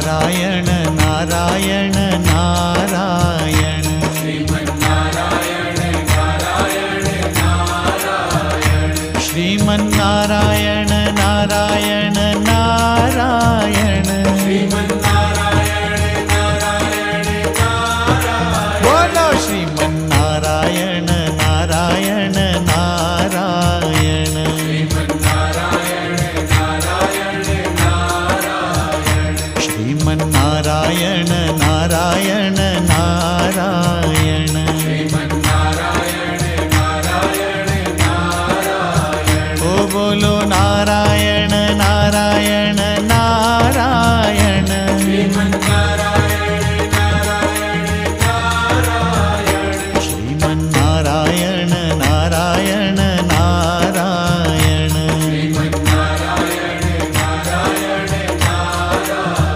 નારાયણ નારાયણ નારાયણ શ્રીમન નારાયણ નારાયણ નારાયણ બોલો શ્રીમન નારાયણ નારાયણ નારાયણ શ્રીમન નારાયણ નારાયણ